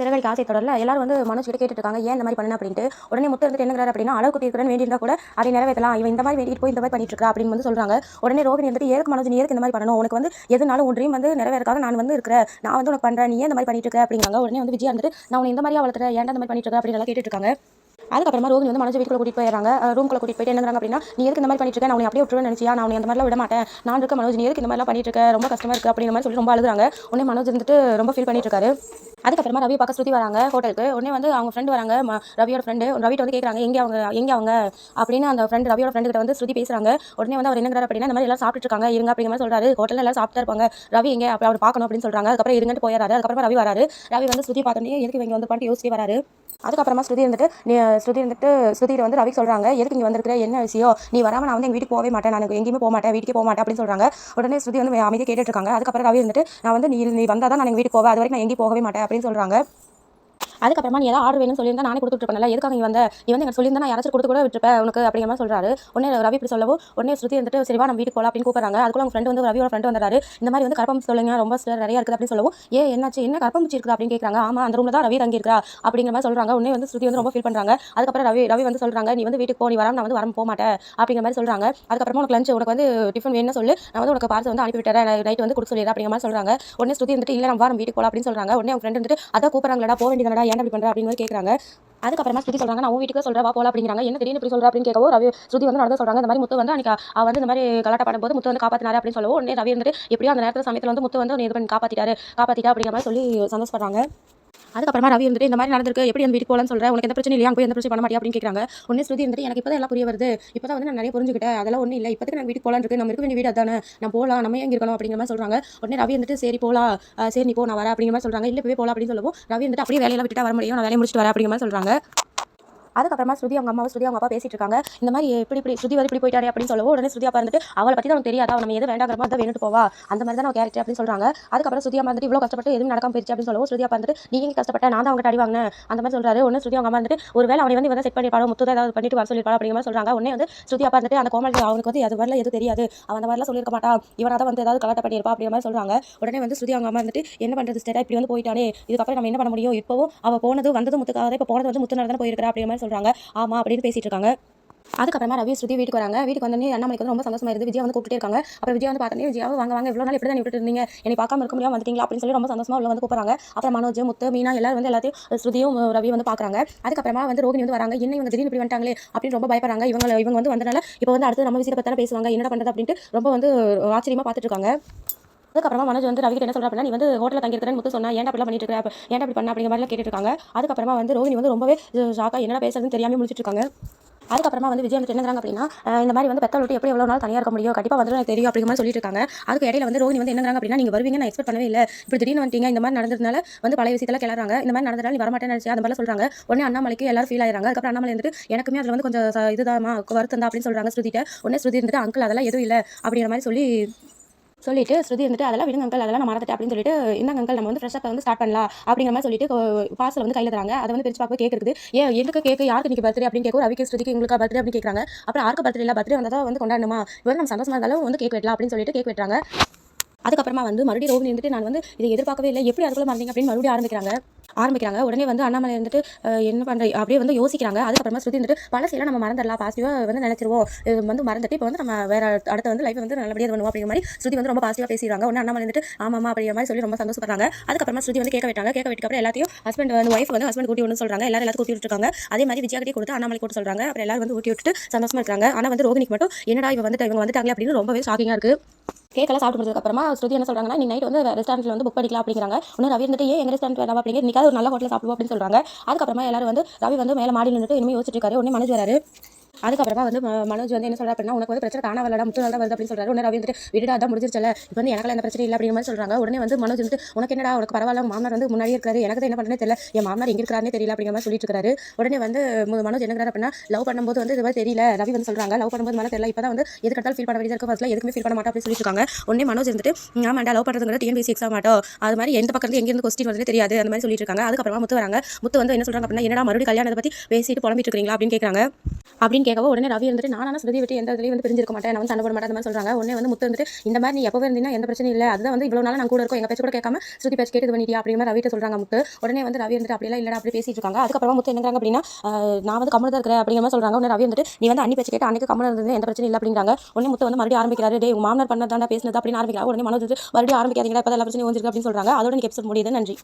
சிறகடிக்க ஆசை தொடர்ல எல்லாரும் வந்து மனோஜ் கிட்ட கேட்டுட்டு இருக்காங்க, ஏன் இந்த மாதிரி பண்ண அப்படின்ட்டு. உடனே முத்து வந்துட்டு என்னங்கிறாரு அப்படின்னா, அளவுக்கு தீர்க்கிறேன் வேண்டியிருந்தா கூட அதை நிறைவேற்றலாம், இவன் இந்த மாதிரி வேண்டிட்டு போய் இந்த மாதிரி பண்ணிட்டு இருக்கா அப்படின்னு வந்து சொல்றாங்க. உடனே ரோகிணி வந்துட்டு, எதுக்கு மனோஜ் நீ எதுக்கு இந்த மாதிரி பண்ணணும், உனக்கு வந்து எதுனாலும் உன் ட்ரீம் வந்து நிறைவேறக்காக நான் வந்து இருக்கிறேன், நான் வந்து உனக்கு பண்றேன், நீ ஏன் இந்த மாதிரி பண்ணிட்டு இருக்க அப்படிங்கிறாங்க. உடனே வந்து விஜயா வந்துட்டு, நான் உன்னை இந்த மாதிரியா வளர்த்துறேன், ஏன்டா இந்த மாதிரி பண்ணிட்டு இருக்க அப்படின்னு கேட்டுட்டு இருக்காங்க. அதுக்கப்புறமா ரோகிணி வந்து மனோஜ் வீட்டுக்குள்ள கூட்டிட்டு போயிடுறாங்க. ரூம்குள்ள கூட்டிட்டு போயிட்டு என்னங்கிறாங்க அப்படின்னா, நீ எதுக்கு இந்த மாதிரி பண்ணிட்டு இருக்க, நான் உன்னை அப்படியே விட்டுருவேன் நினைச்சியா, நான் உன்னை அந்த மாதிரிலாம் விட மாட்டேன், நான் இருக்க மனோஜ், நீ எதுக்கு இந்த மாதிரிலாம் பண்ணிட்டு இருக்க, ரொம்ப கஷ்டமா இருக்கு அப்படிங்கிற மாதிரி சொல்லி ரொம்ப அழுகுறாங்க. உடனே மனோஜ் வந்துட்டு ரொம்ப ஃபீல் பண்ணிட்டு இருக்காரு. அதுக்கப்புறமா ரவி பார்க்க ஸ்ருதி வராங்க ஹோட்டலுக்கு. உடனே வந்து அவங்க ஃப்ரெண்டு வராங்க, ரவியோட ஃப்ரெண்டு. ரவிட்ட வந்து கேட்குறாங்க, எங்கே அவங்க அப்படின்னு. அந்த ஃப்ரெண்டு ரவியோட ஃப்ரெண்டு கிட்ட வந்து ஸ்ருதி பேசுறாங்க. உடனே வந்து அவர் என்னங்கிறாரு அப்படின்னா, இந்த மாதிரி எல்லாம் சாப்பிட்டு இருக்காங்க இருங்க அப்படிங்கிற மாதிரி சொல்றாரு. ஹோட்டலில் எல்லாம் சாப்பிட்டு இருப்பாங்க, ரவி எங்கே அப்படி அவர் பார்க்கணும் அப்படின்னு சொல்றாங்க. அதுக்கப்புறம் இருங்கட்டு போயிடறாரு. அதுக்கப்புறமா ரவி வராரு. ரவி வந்து ஸ்ருதி பார்த்தோன்னே எதுக்கு இவங்க வந்து பண்ணிட்டு யோசிச்சு வராரு. அதுக்கப்புறமா ஸ்ருதி வந்து ரவி சொல்றாங்க, எதுக்கு இங்கே வந்திருக்கிற, என்ன விஷயம், நீ வராம நான் வந்து எங்கள் வீட்டுக்கு போகவே மாட்டேன், நான் எங்கேயுமே போக மாட்டேன், வீட்டுக்கே போக மாட்டேன் அப்படின்னு சொல்றாங்க. உடனே ஸ்ருதி வந்து அமைதியாக கேட்டுட்டு இருக்காங்க. அதுக்கப்புறம் ரவி வந்துட்டு, நான் வந்து நீ வந்தால் தான் நான் எங்கள் வீட்டுக்கு போவேன், அது வரைக்கும் நான் எங்கேயும் போகவே மாட்டேன் அப்படின்னு சொல்றாங்க. அதுக்கப்புறமா நீ ஏதாவது ஆர்டர் வேணும்னு சொல்லியிருந்தா நானே கொடுத்துருப்பேன்ல, எதுக்காக நீ வந்து எனக்கு சொல்லியிருந்தா நான் யாராச்சும் கொடுத்து கூட விட்டுருப்பேன் உனக்கு அப்படிங்கிற மாதிரி சொல்றாரு. உடனே ரவி இப்படி சொல்லவும் உடனே ஸ்ருதி வந்துட்டு, சரிவா நம்ம வீட்டுக்கு போகலாம் அப்படின்னு கூப்பிடுறாங்க. அதுக்குள்ள அவங்க ஃப்ரெண்டு வந்து ரவியோட ஃப்ரெண்டு வந்தாரு. இந்த மாதிரி வந்து கற்பம் சொல்லுங்க, ரொம்ப நிறைய இருக்குது அப்படின்னு சொல்லவும், என்னாச்சு, என்ன கற்பம்பூச்சி இருக்குது அப்படின்னு கேட்குறாங்க. ஆமா, அந்த ரூம்ல தான் ரவி தங்கி இருக்கா அப்படிங்கிற மாதிரி சொல்றாங்க. உடனே வந்து ஸ்ருதி வந்து ரொம்ப ஃபீல் பண்றாங்க. அதுக்கப்புறம் ரவி வந்து சொல்றாங்க, நீ வந்து வீட்டுக்கு போ, நீ வராம நான் வந்து போக மாட்டேன் அப்படிங்கிற மாதிரி சொல்றாங்க. அதுக்கப்புறமா உனக்கு லஞ்ச், உனக்கு வந்து டிஃபன் வேணும்னு சொல்லி நான் வந்து உனக்கு பார்சல் வந்து அனுப்பி விட்டுறேன், நைட் வந்து கொடுத்து சொல்லிடுறேன் அப்படிங்கிற மாதிரி சொல்றாங்க. உடனே ஸ்ருதி வந்துட்டு, இல்ல நம்ம வீட்டுக்கு போகலாம் அப்படின்னு சொல்றாங்க. உடனே அவங்க ஃப்ரெண்ட் வந்துட்டு, அதான் கூப்பிடுறாங்களா, போக வேண்டியதானடா, ஏன் அப்படி பண்ற அப்படின்னு கேட்குறாங்க. அதுக்கப்புறமா ஸ்ருதி சொல்றாங்க, நான் உன் வீட்டுக்கு சொல்றேன் வா போலாம் அப்படிங்கிறாங்க. என்ன திடீர்னு இப்படி சொல்ற அப்படின்னு கேட்கவும் ஸ்ருதி வந்து நடந்து சொல்றாங்க. இந்த மாதிரி முத்து வந்து அன்னைக்கு வந்து இந்த மாதிரி கலாட்டா பண்ணும்போது முத்து வந்து காப்பாத்தினாரு அப்படின்னு சொல்லவும், உடனே ரவி வந்துட்டு, எப்படியோ அந்த நேரத்தில் சமயத்தில் வந்து முத்து வந்து இது பண்ணி காப்பாத்திட்டா அப்படிங்கிற மாதிரி சொல்லி சந்தோஷப்படுறாங்க. அதுக்கப்புறமா ரவி வந்துட்டு, இந்த மாதிரி நடந்திருக்கு, எப்படி அந்த வீட்டுக்கு போகலான்னு சொல்றேன், உனக்கு எந்த பிரச்சனை இல்லையா, போய் எந்த பிரச்சனை பண்ண மாட்டியா அப்படின்னு கேட்குறாங்க. உடனே ஸ்ருதி வந்துட்டு, எனக்கு இப்போதான் எல்லாம் புரிய வருது, இப்போதான் வந்து நான் நிறைய புரிஞ்சுக்கிட்டேன், அதெல்லாம் ஒன்றும் இல்லை, இப்போதைக்கு நான் வீட்டுக்கு போகலான்னு இருக்கு, நம்ம இருக்க வேண்டிய வீடு அதானே, நான் போகலாம், நம்ம எங்க இருக்கணும் அப்படிங்கிற மாதிரி சொல்றாங்க. உடனே ரவி வந்துட்டு, சரி போகலாம், சரி நீ போ, நான் வரேன் அப்படிங்கிற மாதிரி சொல்றாங்க. இல்லை போய் போகலாம் அப்படின்னு சொல்லவும் ரவி வந்துட்டு, அப்படியே வேலையெல்லாம் விட்டுட்டா வர முடியும், நான் வேலையை முடிச்சுட்டு வரேன் அப்படிங்கிற மாதிரி சொல்றாங்க. அதுக்கப்புறமா ஸ்ருதி அவங்க அப்பா பேசிட்டு இருக்காங்க. இந்த மாதிரி இப்படி ஸ்ருதி வந்து இப்படி போயிட்டாரு அப்படின்னு சொல்லவும், உடனே ஸ்ருதி அப்பா இருந்துட்டு, அவளை பற்றி தான் தெரியாதா, நம்ம எது வேண்டாங்கிற மாதிரி தான் வேணுட்டு போவா, அந்த மாதிரி தான் கேரக்டர் அப்படின்னு சொல்றாங்க. அதுக்கப்புறம் ஸ்ருதி அம்மா வந்துட்டு, இவ்வளோ கஷ்டப்பட்டு எதுவும் நடக்காம போயிடுச்சு அப்படின்னு சொல்லவும், ஸ்ருதி அப்பா வந்துட்டு, நீ எங்க கஷ்டப்பட்ட, நான் தான் அவங்க அடி வாங்கினேன் அந்த மாதிரி சொல்றாரு. உடனே ஸ்ருதி அவங்க அம்மா வந்துட்டு, ஒரு வேலை அவனை வந்து செட் பண்ணிப்பாளோ, முத்து ஏதாவது பண்ணிட்டு வர சொல்லிருப்பாளோ அப்படிங்கிற மாதிரி சொல்றாங்க. உடனே வந்து ஸ்ருதி அப்பா வந்துட்டு, அந்த கோமல் அவனுக்கு வந்து அது வரல எதுவும் தெரியாது, அவன் அந்த மாதிரிலாம் சொல்லியிருக்க மாட்டான், இவனா தான் வந்து ஏதாவது கலாட்ட பண்ணியிருப்பா அப்படிங்கிற மாதிரி சொல்றாங்க. உடனே வந்து ஸ்ருதி அவங்க அம்மா வந்துட்டு, என்ன பண்றது ஸ்டேட்டா இப்படி வந்து போயிட்டானே, இதுக்கப்புறம் நம்ம என்ன பண்ண முடியும், இப்போவும் அவ போனது வந்தது முத்துக்காக, இப்போ போனது வந்து முத்து நடந்து போயிருக்கிறா அப்படிங்கிற மாதிரி சொல்றாங்க. ஆமா அப்படின்னு பேசிட்டு இருக்காங்க. அதுக்கப்புறமா ரவி ஸ்ருதி வீட்டுக்கு வராங்க. வீட்டுக்கு வந்தோடனே அண்ணாமலைக்கு வந்து ரொம்ப சந்தோஷமா இருந்து விஜயா வந்து கூப்பிட்டே இருக்காங்க. அப்புறம் விஜயா வந்து பார்த்தோன்னே, விஜயாவை வாங்க இவ்வளோ நாள் இப்படி தான் விட்டுட்டு இருந்தீங்க, என்னை பார்க்காம இருக்க முடியாம வந்துட்டீங்களா அப்படின்னு சொல்லி ரொம்ப சந்தோஷமா உள்ள வந்து கூப்பிடுறாங்க. அப்புறம் மனோஜ், முத்து, மீனா எல்லாரும் வந்து எல்லாத்தையும் ஸ்ருதியும் ரவி வந்து பார்க்குறாங்க. அதுக்கப்புறமா வந்து ரோகிணி வந்து வராங்க. என்ன இவங்க திடீர்னு இப்படி வந்துட்டாங்களே அப்படின்னு ரொம்ப பயப்படுறாங்க. இவங்க வந்து வந்தனால இப்போ வந்து அடுத்து நம்ம விஷயத்தை பற்றி பேசுவாங்க, என்ன பண்ணுறது அப்படின்ட்டு ரொம்ப வந்து ஆச்சரியமா பார்த்துட்டு இருக்காங்க. அதுக்கப்புறமா மனோஜ் வந்து ரவி என்ன சொல்றா அப்படின்னா, நீ வந்து ஹோட்டலில் தங்கியிருக்கிறேன்னு முத்து சொன்னா, ஏன்டா அப்படிலாம் பண்ணிட்டு இருக்க, ஏன்டா அப்படி பண்ண அப்படிங்கிற மாதிரிலாம் கேட்டுட்டு இருக்காங்க. அதுக்கப்புறமா வந்து ரோகிணி வந்து ரொம்பவே ஷாக்கா என்ன பேசுறதுன்னு தெரியாம முடிச்சிட்டு இருக்காங்க. அதுக்கப்புறமா வந்து விஜய் வந்து என்னங்கிறாங்க அப்படின்னா, இந்த மாதிரி வந்து பெத்தல் விட்டு எப்படி எவ்வளோ நாள் தனியாக இருக்க முடியும், கண்டிப்பாக வந்து எனக்கு தெரியும் அப்படிங்கிற மாதிரி சொல்லிட்டு இருக்காங்க. அதுக்கு இடையில வந்து ரோகிணி வந்து என்னங்கிறாங்க அப்படின்னா, நீங்கள் வருவீங்க நான் எக்ஸ்பெக்ட் பண்ணவே இல்லை, இப்படி திடீர்னு வந்துட்டீங்க, இந்த மாதிரி நடந்ததுனால வந்து பழைய விஷயத்தில் கிளறாங்க, இந்த மாதிரி நடந்ததால நீ வரமாட்டேன்னு நினச்சி அந்த மாதிரி சொல்றாங்க. உடனே அண்ணாமலைக்கு எல்லாரும் ஃபீல் ஆயிடுறாங்க. அதுக்கப்புறம் அண்ணாமலை வந்துட்டு, எனக்குமே அதில் வந்து கொஞ்சம் இதுதான் வருத்தம் தான் அப்படின்னு சொல்றாங்க ஸ்ருதிட்ட. உடனே ஸ்ருதி இருந்துட்டு, அங்கிள் அதெல்லாம் எதுவும் இல்லை அப்படிங்கிற மாதிரி சொல்லிட்டு ஸ்ருதி வந்துட்டு, அதெல்லாம் விடுங்க அங்கிள், அதெல்லாம் நான் மறந்துட்டேன் அப்படின்னு சொல்லிட்டு, இந்த அங்கிள் நம்ம வந்து ஃப்ரெஷ்ஷாக வந்து ஸ்டார்ட் பண்ணலாம் அப்படிங்கிற மாதிரி சொல்லிட்டு பார்சல் வந்து கையில் தராங்க. அதை வந்து பிரிச்சு பார்க்க கேக் இருக்குது. எதுக்கு கேக்கு, யாருக்கு இன்னைக்கு பர்த்டே அப்படின்னு கேட்கும். ரவிக்கு ஸ்ருதிக்கு உங்களுக்கு பர்த்டே அப்படின்னு கேட்குறாங்க. அப்புறம் யாருக்கு பர்த்டே இல்லை, பர்த்டே வந்தால் வந்து கொண்டாடணுமா, இப்போ நம்ம சந்தோஷமா இருந்தாலும் வந்து கேக் வெட்டலாம் அப்படின்னு சொல்லிட்டு கேக் வெட்டுறாங்க. அதுக்கப்புறமா வந்து மறுபடியும் ரோகிணி வந்துட்டு, நான் வந்து இதை எதிர்பார்க்கவே இல்லை, எப்படி அதுக்குள்ள மறந்தீங்க அப்படின்னு மறுபடியும் ஆரம்பிக்கிறாங்க. உடனே வந்து அண்ணாமலை வந்துட்டு, என்ன பண்ணுற அப்படியே வந்து யோசிக்கிறாங்க. அதுக்கப்புறமா ஸ்ருதி வந்துட்டு, பழசெல்லாம் நம்ம மறந்துடலாம், பாசிட்டிவாக வந்து நினைச்சிருவோம், வந்து மறந்துட்டு இப்போ வந்து நம்ம வேற அடுத்த வந்து லைஃப் வந்து நல்லபடியாக பண்ணுவோம் அப்படிங்கிற மாதிரி ஸ்ருதி வந்து ரொம்ப பாசிட்டிவாக பேசுறாங்க. உடனே அண்ணாமலை வந்துட்டு, ஆமாமா அப்படிங்கிற மாதிரி சொல்லி ரொம்ப சந்தோஷப்படுறாங்க. அதுக்கப்புறமா ஸ்ருதி வந்து கேட்க வெட்டாங்க. கேட்க வெட்டுக்கு அப்புறம் எல்லாத்தையும் ஹஸ்பண்ட் கூட்டி விடணும்னு சொல்றாங்க. எல்லாத்தையும் கூட்டி விட்டுருக்காங்க. அதே மாதிரி விஜயா கிட்டே கொடுத்து அண்ணாமலை கூட்ட சொல்றாங்க. அப்புறம் எல்லாரும் வந்து ஊட்டி விட்டுட்டு சந்தோஷமா இருக்காங்க. ஆனால் வந்து ரோகிணிக்கு மட்டும், என்னடா இவங்க வந்துட்டாங்களே அப்படின்னு ரொம்பவே ஷாக்கிங்காக இருக்கு. கேக்கெல்லாம் சாப்பிட்டு முடிச்சதுக்கு அப்புறமா ஸ்ருதி என்ன சொல்றாங்கன்னா, நீ நைட் வந்து ரெஸ்டாரண்ட்ல வந்து புக் பண்ணிக்கலாம் அப்படிங்கிறாங்க. உடனே ரவி வந்துட்டு, ஏன் எங்க ரெஸ்டாரண்ட் வேணாம் அப்படிங்க, இன்னைக்காவது ஒரு நல்ல ஹோட்டல் சாப்பிடுவோம் அப்படின்னு சொல்றாங்க. அதுக்கப்புறமா எல்லாரும் வந்து ரவி வந்து மேலே மாடியில் நின்றுட்டு இனிமேல் யோசிச்சுட்டு இருக்காரு. உடனே மனோஜ் வராரு. அதுக்கப்புறமா வந்து மனோஜ் வந்து என்ன சொல்றாரு அப்படின்னா, உனக்கு வந்து பிரச்சனை தானா வரலடா, முத்து தான் வருது அப்படின்னு சொல்றாரு. உடனே ரவி வந்துட்டு, விடுடா அதான் முடிஞ்சிருச்சல, இப்போ வந்து எனக்கு எந்த பிரச்சனை இல்லை அப்படிங்கிற மாதிரி சொல்றாங்க. உடனே வந்து மனோஜ் வந்துட்டு, உனக்கு என்னடா, உனக்கு பரவாயில்ல, மாமனார் வந்து முன்னாடியே இருக்காரு, எனக்கு தான் என்ன பண்ணனே தெரியல, என் மாமனார் எங்க இருக்காருன்னே தெரியல அப்படிங்கிற மாதிரி சொல்லிட்டு இருக்காரு. உடனே வந்து மனோஜ் என்னங்கிறாரு அப்படின்னா, லவ் பண்ணும்போது வந்து இது மாதிரி தெரியல, ரவி வந்து சொல்றாங்க, லவ் பண்ணும்போது மேலே தெரியல, இப்போ தான் வந்து எது கட்டாலும் ஃபீல் பண்ண வேண்டியது இருக்கு, ஃபர்ஸ்ட்ல எதுக்குமே ஃபீல் பண்ண மாட்டோம் அப்படின்னு சொல்லிட்டு இருக்காங்க. உடனே மனோஜ் வந்துட்டு, ஆமாண்டா லவ் பண்ணுறதுங்கிறது டிஎன்பிஎஸ்சி எக்ஸாம் மாட்டோம், அது மாதிரி எந்த பக்கம் எங்கேருந்து கொஸ்டின் வந்து தெரியாது அந்த மாதிரி சொல்லிட்டு இருக்காங்க. அதுக்கப்புறமா முத்து வராங்க. முத்து வந்து என்ன சொல்றாங்க அப்படின்னா, என்னடா மறுபடியும் கல்யாணத்தை பற்றி பேசிட்டு புலம்பிட்டு இருக்கீங்களா அப்படின்னு கேட்குறாங்க. கேட்கவோ உடனே ரவி வந்துட்டு நானா ஸ்ருதி விட்டு எந்த இதுலையும் வந்து பிரிஞ்சிருக்க மாட்டேன், நான் வந்து சண்டை போட மாட்டேன் அந்த மாதிரி சொல்றாங்க. உடனே வந்து முத்து வந்துட்டு இந்த மாதிரி நீ எப்பவே இருந்தீங்கன்னா எந்த பிரச்சனையும் இல்லை, அதுதான் வந்து இவ்வளவு நாள் நான் கூட இருக்கோம், எங்க பேச்சு கூட கேட்காம ஸ்ருதி பேச்சு கேட்டு பண்ணிட்டியா அப்படிங்கிற மாதிரி ரவிட்ட சொல்றாங்க முத்து. உடனே வந்து ரவி வந்துட்டு அப்படிலாம் இல்லடா அப்படி பேசிட்டு இருக்காங்க. அதுக்கப்புறமா முத்து என்னங்கிறாங்க அப்படின்னா நான் வந்து கம்முனு தான் இருக்கிறேன் அப்படிங்கிற மாதிரி சொல்றாங்க. உடனே ரவி வந்துட்டு நீ வந்து அண்ணி பேச்சு கேட்டு அன்னைக்கு கம்முனு இருந்தது எந்த பிரச்சனையும் இல்லை அப்படிங்கிறாங்க. உடனே முத்து வந்து மறுபடியும் ஆரம்பிக்கிறாரு, டேய் உங்க மாமனார் பண்ணதாண்டா பேசினது அப்படின்னு ஆரம்பிக்கிறாங்க. உடனே மனோஜ் மறுபடியும் ஆரம்பிக்காதீங்களா, இப்ப எல்லா பிரச்சனையும் ஓஞ்சிருக்கு அப்படின்னு சொல்றாங்க. அதோட எனக்கு எபிசோட் முடியுது. நன்றி.